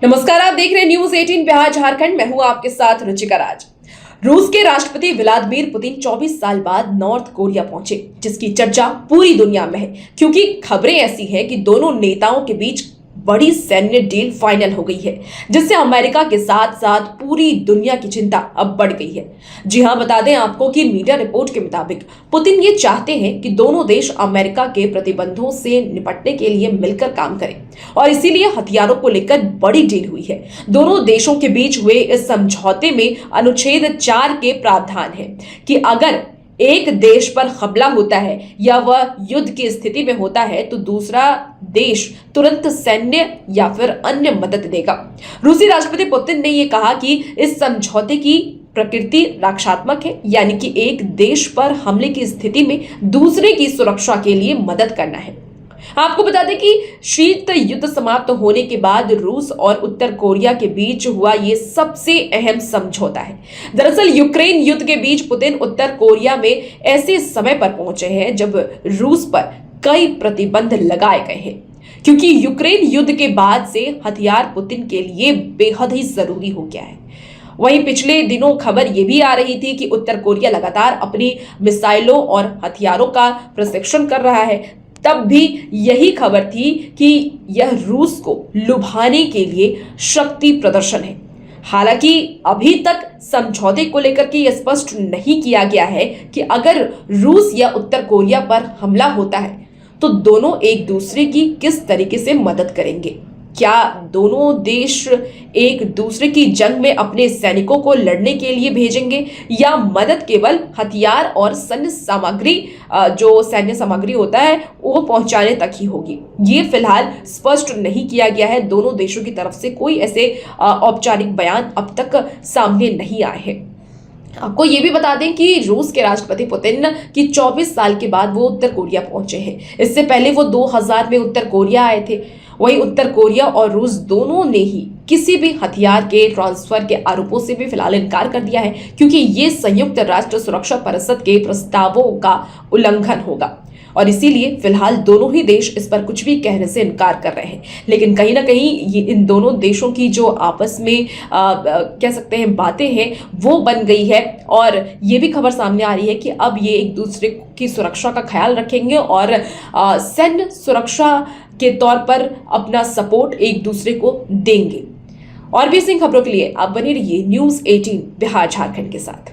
नमस्कार, आप देख रहे हैं न्यूज 18 बिहार झारखंड। मैं हूं आपके साथ रुचिका राज। रूस के राष्ट्रपति व्लादिमीर पुतिन 24 साल बाद नॉर्थ कोरिया पहुंचे, जिसकी चर्चा पूरी दुनिया में है क्योंकि खबरें ऐसी हैं कि दोनों नेताओं के बीच बड़ी सैन्य डील फाइनल हो गई है, जिससे अमेरिका के साथ साथ पूरी दुनिया की चिंता अब बढ़ गई है। जी हां, बता दें आपको कि मीडिया रिपोर्ट के मुताबिक पुतिन ये चाहते हैं कि दोनों देश अमेरिका के प्रतिबंधों से निपटने के लिए मिलकर काम करें और इसीलिए हथियारों को लेकर बड़ी डील हुई है। दोनों देशों के बीच हुए इस समझौते में अनुच्छेद 4 के प्रावधान है कि अगर एक देश पर हमला होता है या वह युद्ध की स्थिति में होता है तो दूसरा देश तुरंत सैन्य या फिर अन्य मदद देगा। रूसी राष्ट्रपति पुतिन ने यह कहा कि इस समझौते की प्रकृति रक्षात्मक है, यानी कि एक देश पर हमले की स्थिति में दूसरे की सुरक्षा के लिए मदद करना है। आपको बता दें कि शीत युद्ध समाप्त होने के बाद रूस और उत्तर कोरिया के बीच हुआ ये सबसे अहम समझौता है। दरअसल यूक्रेन युद्ध के बीच पुतिन उत्तर कोरिया में ऐसे समय पर पहुंचे हैं जब रूस पर कई प्रतिबंध लगाए गए हैं, क्योंकि यूक्रेन युद्ध के बाद से हथियार पुतिन के लिए बेहद ही जरूरी हो गया है। वहीं पिछले दिनों खबर यह भी आ रही थी कि उत्तर कोरिया लगातार अपनी मिसाइलों और हथियारों का प्रशिक्षण कर रहा है। तब भी यही खबर थी कि यह रूस को लुभाने के लिए शक्ति प्रदर्शन है। हालांकि अभी तक समझौते को लेकर के यह स्पष्ट नहीं किया गया है कि अगर रूस या उत्तर कोरिया पर हमला होता है तो दोनों एक दूसरे की किस तरीके से मदद करेंगे। क्या दोनों देश एक दूसरे की जंग में अपने सैनिकों को लड़ने के लिए भेजेंगे या मदद केवल हथियार और सैन्य सामग्री जो सैन्य सामग्री होता है वो पहुंचाने तक ही होगी। ये फिलहाल स्पष्ट नहीं किया गया है। दोनों देशों की तरफ से कोई ऐसे औपचारिक बयान अब तक सामने नहीं आए हैं। आपको ये भी बता दें कि रूस के राष्ट्रपति पुतिन की 24 साल के बाद वो उत्तर कोरिया पहुंचे हैं। इससे पहले वो 2000 में उत्तर कोरिया आए थे। वहीं उत्तर कोरिया और रूस दोनों ने ही किसी भी हथियार के ट्रांसफर के आरोपों से भी फिलहाल इनकार कर दिया है, क्योंकि ये संयुक्त राष्ट्र सुरक्षा परिषद के प्रस्तावों का उल्लंघन होगा और इसीलिए फिलहाल दोनों ही देश इस पर कुछ भी कहने से इनकार कर रहे हैं। लेकिन कहीं ना कहीं ये इन दोनों देशों की जो आपस में कह सकते हैं बातें हैं वो बन गई है और ये भी खबर सामने आ रही है कि अब ये एक दूसरे की सुरक्षा का ख्याल रखेंगे और सैन्य सुरक्षा के तौर पर अपना सपोर्ट एक दूसरे को देंगे। और भी ऐसी खबरों के लिए आप बने रहिए न्यूज 18 बिहार झारखंड के साथ।